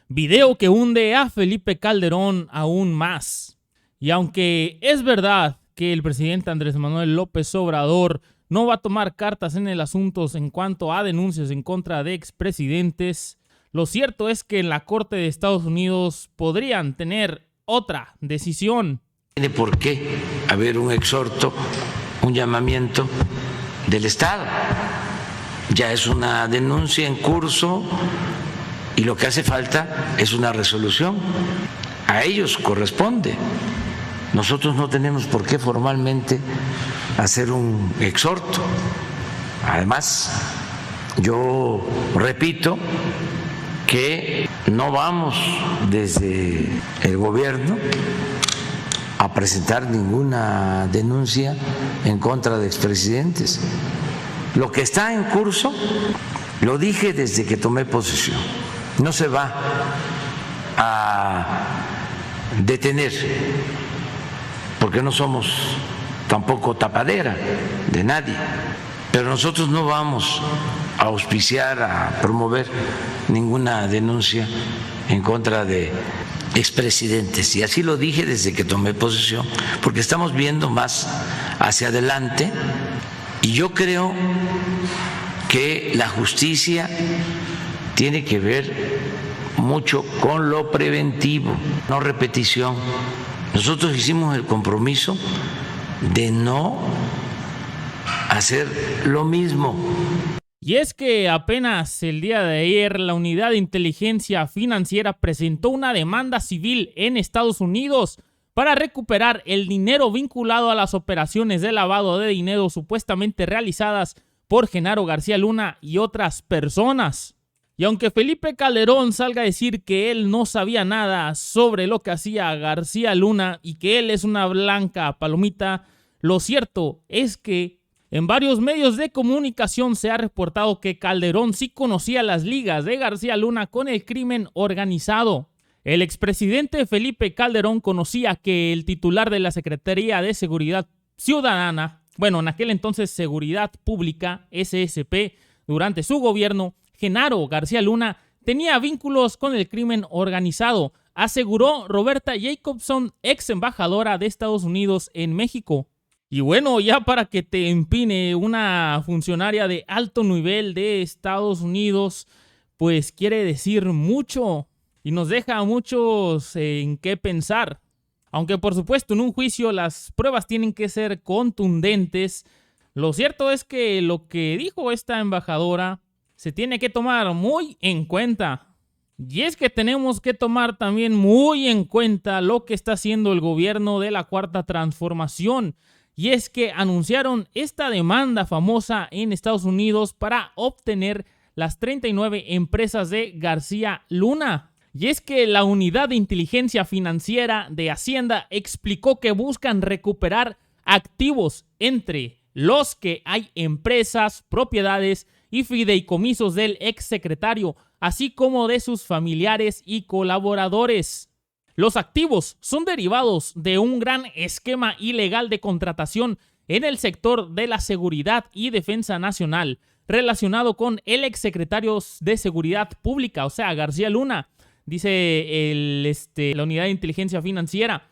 Video que hunde a Felipe Calderón aún más. Y aunque es verdad que el presidente Andrés Manuel López Obrador no va a tomar cartas en el asunto en cuanto a denuncias en contra de expresidentes, lo cierto es que en la Corte de Estados Unidos podrían tener otra decisión. Tiene por qué haber un exhorto, un llamamiento del Estado. Ya es una denuncia en curso y lo que hace falta es una resolución. A ellos corresponde. Nosotros no tenemos por qué formalmente hacer un exhorto. Además, yo repito que no vamos desde el gobierno a presentar ninguna denuncia en contra de expresidentes. Lo que está en curso, lo dije desde que tomé posesión, no se va a detener, porque no somos tampoco tapadera de nadie, pero nosotros no vamos a auspiciar, a promover ninguna denuncia en contra de expresidentes. Y así lo dije desde que tomé posesión, porque estamos viendo más hacia adelante y yo creo que la justicia tiene que ver mucho con lo preventivo, no repetición. Nosotros hicimos el compromiso de no hacer lo mismo. Y es que apenas el día de ayer la Unidad de Inteligencia Financiera presentó una demanda civil en Estados Unidos para recuperar el dinero vinculado a las operaciones de lavado de dinero supuestamente realizadas por Genaro García Luna y otras personas. Y aunque Felipe Calderón salga a decir que él no sabía nada sobre lo que hacía García Luna y que él es una blanca palomita, lo cierto es que en varios medios de comunicación se ha reportado que Calderón sí conocía las ligas de García Luna con el crimen organizado. El expresidente Felipe Calderón conocía que el titular de la Secretaría de Seguridad Ciudadana, bueno, en aquel entonces Seguridad Pública, SSP, durante su gobierno, Genaro García Luna, tenía vínculos con el crimen organizado, aseguró Roberta Jacobson, ex embajadora de Estados Unidos en México. Y bueno, ya para que te empine una funcionaria de alto nivel de Estados Unidos, pues quiere decir mucho y nos deja a muchos en qué pensar. Aunque por supuesto en un juicio las pruebas tienen que ser contundentes, lo cierto es que lo que dijo esta embajadora se tiene que tomar muy en cuenta. Y es que tenemos que tomar también muy en cuenta lo que está haciendo el gobierno de la Cuarta Transformación. Y es que anunciaron esta demanda famosa en Estados Unidos para obtener las 39 empresas de García Luna. Y es que la Unidad de Inteligencia Financiera de Hacienda explicó que buscan recuperar activos entre los que hay empresas, propiedades y fideicomisos del exsecretario, así como de sus familiares y colaboradores. Los activos son derivados de un gran esquema ilegal de contratación en el sector de la seguridad y defensa nacional, relacionado con el exsecretario de Seguridad Pública, o sea, García Luna, dice la Unidad de Inteligencia Financiera.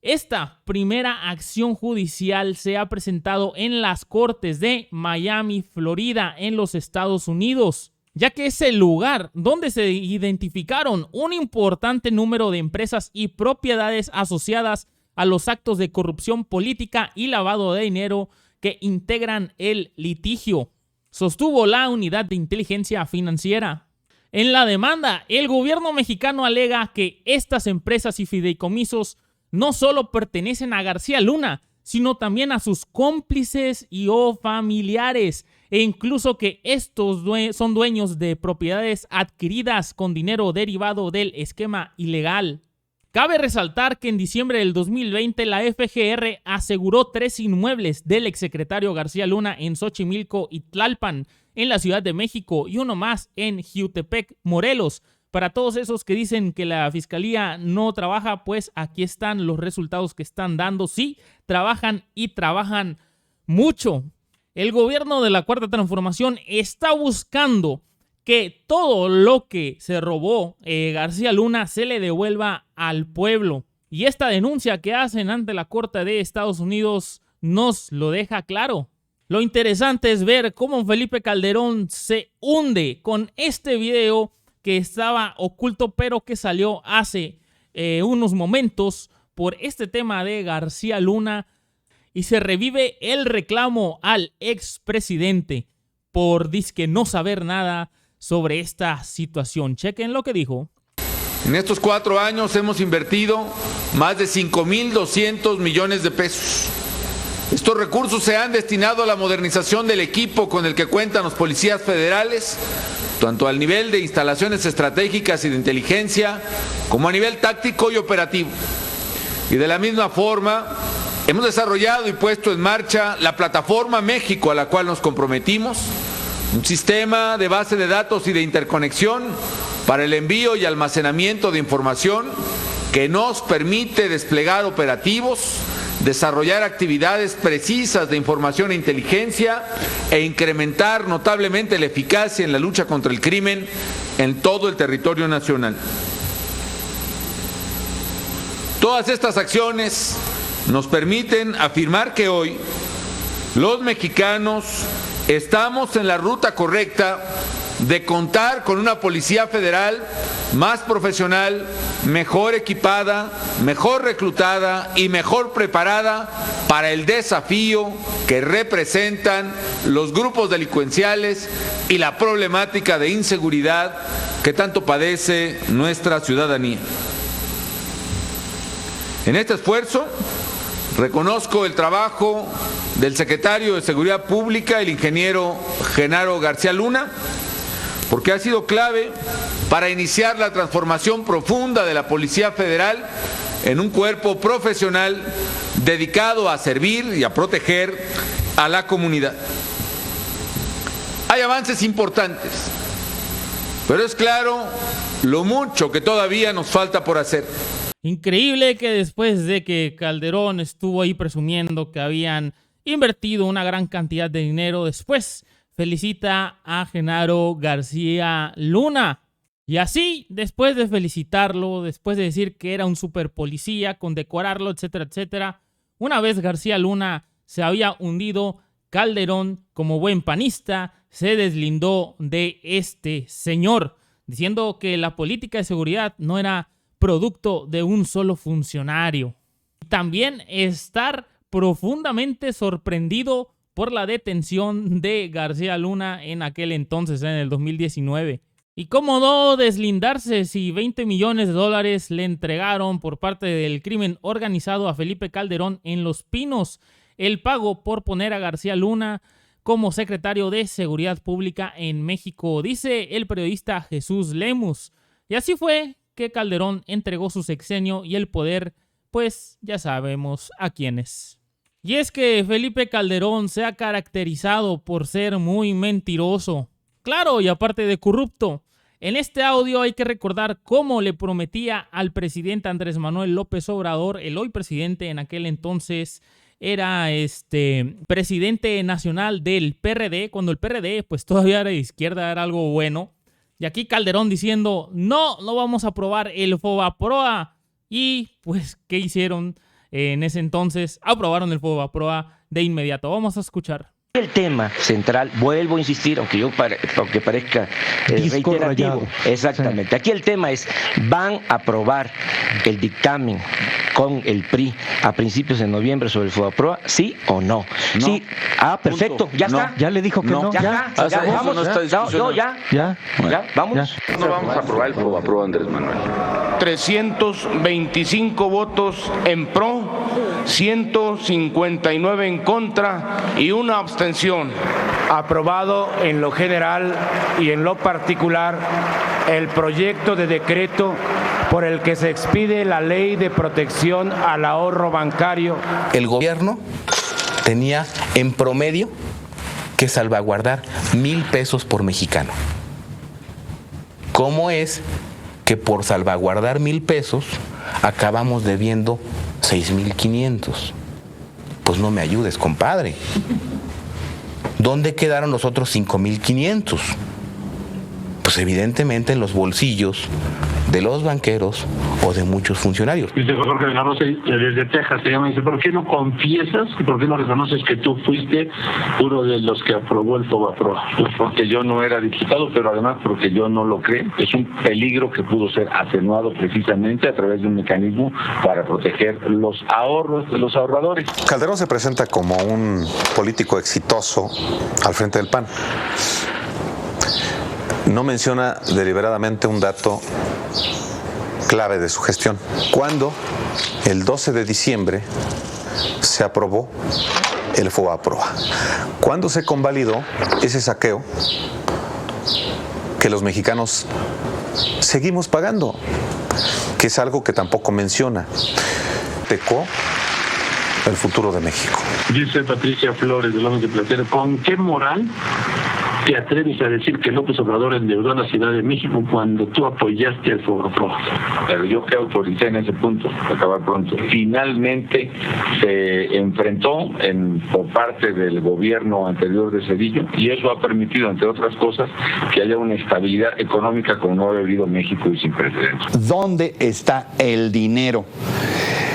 Esta primera acción judicial se ha presentado en las Cortes de Miami, Florida, en los Estados Unidos, ya que es el lugar donde se identificaron un importante número de empresas y propiedades asociadas a los actos de corrupción política y lavado de dinero que integran el litigio, sostuvo la Unidad de Inteligencia Financiera. En la demanda, el gobierno mexicano alega que estas empresas y fideicomisos no solo pertenecen a García Luna, sino también a sus cómplices y o familiares, e incluso que estos son dueños de propiedades adquiridas con dinero derivado del esquema ilegal. Cabe resaltar que en diciembre del 2020 la FGR aseguró 3 inmuebles del exsecretario García Luna en Xochimilco y Tlalpan, en la Ciudad de México, y uno más en Jiutepec, Morelos. Para todos esos que dicen que la fiscalía no trabaja, pues aquí están los resultados que están dando. Sí, trabajan y trabajan mucho. El gobierno de la Cuarta Transformación está buscando que todo lo que se robó García Luna se le devuelva al pueblo. Y esta denuncia que hacen ante la Corte de Estados Unidos nos lo deja claro. Lo interesante es ver cómo Felipe Calderón se hunde con este video que estaba oculto, pero que salió hace unos momentos por este tema de García Luna, y se revive el reclamo al expresidente por disque no saber nada sobre esta situación. Chequen lo que dijo. En estos 4 años hemos invertido más de 5,200 millones de pesos. Estos recursos se han destinado a la modernización del equipo con el que cuentan los policías federales, tanto al nivel de instalaciones estratégicas y de inteligencia, como a nivel táctico y operativo. Y de la misma forma, hemos desarrollado y puesto en marcha la Plataforma México, a la cual nos comprometimos, un sistema de base de datos y de interconexión para el envío y almacenamiento de información que nos permite desplegar operativos, desarrollar actividades precisas de información e inteligencia e incrementar notablemente la eficacia en la lucha contra el crimen en todo el territorio nacional. Todas estas acciones nos permiten afirmar que hoy los mexicanos estamos en la ruta correcta de contar con una Policía Federal más profesional, mejor equipada, mejor reclutada y mejor preparada para el desafío que representan los grupos delincuenciales y la problemática de inseguridad que tanto padece nuestra ciudadanía. En este esfuerzo reconozco el trabajo del secretario de Seguridad Pública, el ingeniero Genaro García Luna, porque ha sido clave para iniciar la transformación profunda de la Policía Federal en un cuerpo profesional dedicado a servir y a proteger a la comunidad. Hay avances importantes, pero es claro lo mucho que todavía nos falta por hacer. Increíble que después de que Calderón estuvo ahí presumiendo que habían invertido una gran cantidad de dinero, después felicita a Genaro García Luna. Y así, después de felicitarlo, después de decir que era un super policía, condecorarlo, etcétera, etcétera, una vez García Luna se había hundido, Calderón, como buen panista, se deslindó de este señor, diciendo que la política de seguridad no era producto de un solo funcionario. También estar profundamente sorprendido por la detención de García Luna en aquel entonces, en el 2019. Y cómo no deslindarse si 20 millones de dólares le entregaron por parte del crimen organizado a Felipe Calderón en Los Pinos, el pago por poner a García Luna como secretario de Seguridad Pública en México, dice el periodista Jesús Lemus. Y así fue que Calderón entregó su sexenio y el poder, pues ya sabemos a quiénes. Y es que Felipe Calderón se ha caracterizado por ser muy mentiroso. Claro, y aparte de corrupto. En este audio hay que recordar cómo le prometía al presidente Andrés Manuel López Obrador, el hoy presidente, en aquel entonces era presidente nacional del PRD, cuando el PRD pues todavía era de izquierda, era algo bueno. Y aquí Calderón diciendo, no vamos a aprobar el FOBAPROA. Y pues, ¿qué hicieron en ese entonces? Aprobaron el FOBAPROA de inmediato. Vamos a escuchar. El tema central, vuelvo a insistir, aunque parezca reiterativo, rayado. Exactamente. Sí. Aquí el tema es, ¿van a aprobar el dictamen con el PRI a principios de noviembre sobre el FOBAPROA, sí o no? No. Sí. Ah, perfecto, ya no. Está. Ya le dijo que no. Ya vamos. No está ya, vamos. Ya. No vamos a aprobar el FOBAPROA, Andrés Manuel. 325 votos en pro, 159 en contra y una abstención. Aprobado en lo general y en lo particular el proyecto de decreto por el que se expide la Ley de Protección al Ahorro Bancario. El gobierno tenía en promedio que salvaguardar 1,000 pesos por mexicano. ¿Cómo es que por salvaguardar 1,000 pesos acabamos debiendo 6,500? Pues no me ayudes, compadre. ¿Dónde quedaron los otros 5,500? Pues evidentemente en los bolsillos de los banqueros o de muchos funcionarios. Dice Jorge de la Rosa desde Texas, se llama, dice, ¿por qué no confiesas y por qué no reconoces que tú fuiste uno de los que aprobó el FOBAPROA? Pues porque yo no era diputado, pero además porque yo no lo creo. Es un peligro que pudo ser atenuado precisamente a través de un mecanismo para proteger los ahorros de los ahorradores. Calderón se presenta como un político exitoso al frente del PAN. No menciona deliberadamente un dato clave de su gestión. Cuando el 12 de diciembre se aprobó el FOBAPROA. Cuando se convalidó ese saqueo que los mexicanos seguimos pagando, que es algo que tampoco menciona. Pecó el futuro de México. Dice Patricia Flores de Lomas de Platero, ¿con qué moral te atreves a decir que López Obrador endeudó a la Ciudad de México cuando tú apoyaste al FOBAPROA? Pero yo que autoricé en ese punto, acabar pronto. Finalmente se enfrentó por parte del gobierno anterior de Cedillo y eso ha permitido, entre otras cosas, que haya una estabilidad económica como no ha vivido México y sin precedentes. ¿Dónde está el dinero?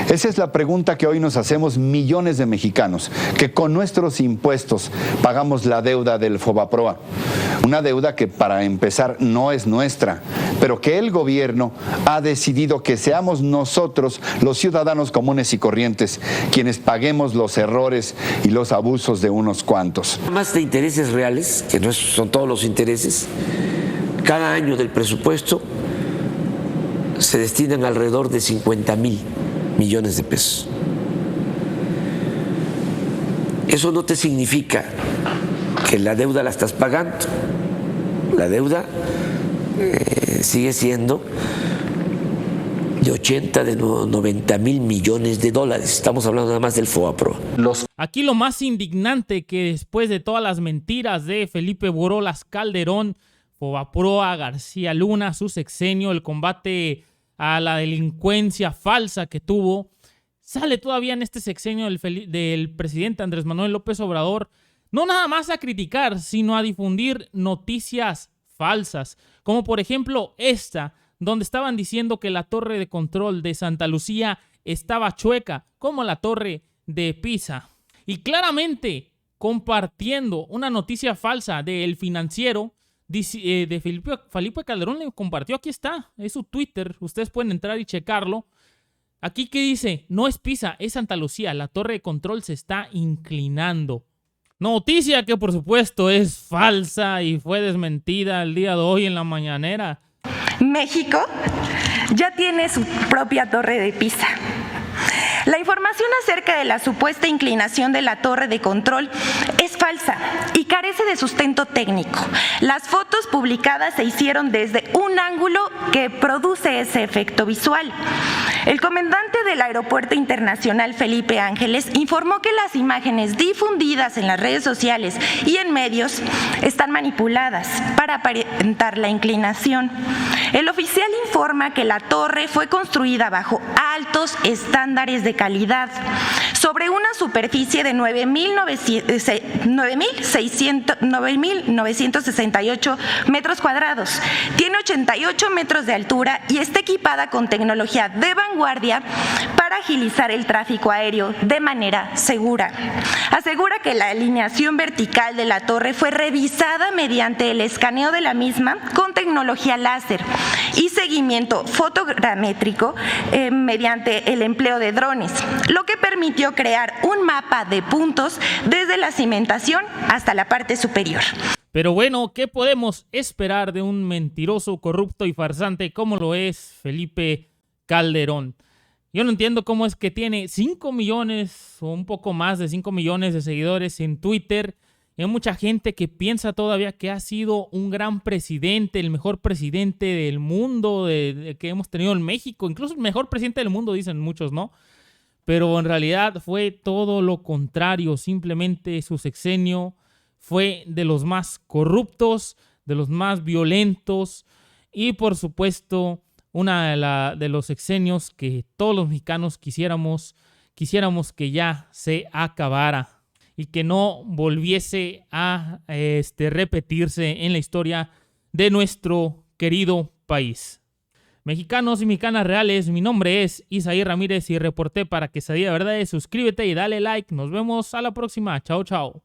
Esa es la pregunta que hoy nos hacemos millones de mexicanos, que con nuestros impuestos pagamos la deuda del FOBAPROA. Una deuda que para empezar no es nuestra, pero que el gobierno ha decidido que seamos nosotros, los ciudadanos comunes y corrientes, quienes paguemos los errores y los abusos de unos cuantos. Más de intereses reales, que no son todos los intereses, cada año del presupuesto se destinan alrededor de 50,000 millones de pesos. Eso no te significa que la deuda la estás pagando. La deuda sigue siendo de 80, de 90,000 millones de dólares. Estamos hablando nada más del FOBAPROA. Aquí lo más indignante que después de todas las mentiras de Felipe Borolas Calderón, FOBAPROA, García Luna, su sexenio, el combate a la delincuencia falsa que tuvo, sale todavía en este sexenio del presidente Andrés Manuel López Obrador, no nada más a criticar, sino a difundir noticias falsas, como por ejemplo esta, donde estaban diciendo que la torre de control de Santa Lucía estaba chueca, como la torre de Pisa. Y claramente compartiendo una noticia falsa de El Financiero, de Felipe Calderón, le compartió, aquí está, es su Twitter, ustedes pueden entrar y checarlo. Aquí que dice, no es Pisa, es Santa Lucía, la torre de control se está inclinando. Noticia que por supuesto es falsa y fue desmentida el día de hoy en la mañanera. México ya tiene su propia torre de Pisa. La información acerca de la supuesta inclinación de la torre de control es falsa y carece de sustento técnico. Las fotos publicadas se hicieron desde un ángulo que produce ese efecto visual. El comandante del Aeropuerto Internacional Felipe Ángeles informó que las imágenes difundidas en las redes sociales y en medios están manipuladas para aparentar la inclinación. El oficial informa que la torre fue construida bajo altos estándares de calidad sobre una superficie de 9,968 metros cuadrados. Tiene 88 metros de altura y está equipada con tecnología de vanguardia para agilizar el tráfico aéreo de manera segura. Asegura que la alineación vertical de la torre fue revisada mediante el escaneo de la misma con tecnología láser y seguimiento fotogramétrico mediante el empleo de drones, lo que permitió crear un mapa de puntos desde la cimentación hasta la parte superior. Pero bueno, ¿qué podemos esperar de un mentiroso, corrupto y farsante como lo es Felipe Calderón? Yo no entiendo cómo es que tiene 5 millones o un poco más de 5 millones de seguidores en Twitter. Hay mucha gente que piensa todavía que ha sido un gran presidente, el mejor presidente del mundo que hemos tenido en México. Incluso el mejor presidente del mundo, dicen muchos, ¿no? Pero en realidad fue todo lo contrario. Simplemente su sexenio fue de los más corruptos, de los más violentos y por supuesto una de los sexenios que todos los mexicanos quisiéramos que ya se acabara y que no volviese a repetirse en la historia de nuestro querido país. Mexicanos y mexicanas reales, mi nombre es Isaí Ramírez y reporté para Quesadilla de Verdades. Suscríbete y dale like. Nos vemos a la próxima. Chao, chao.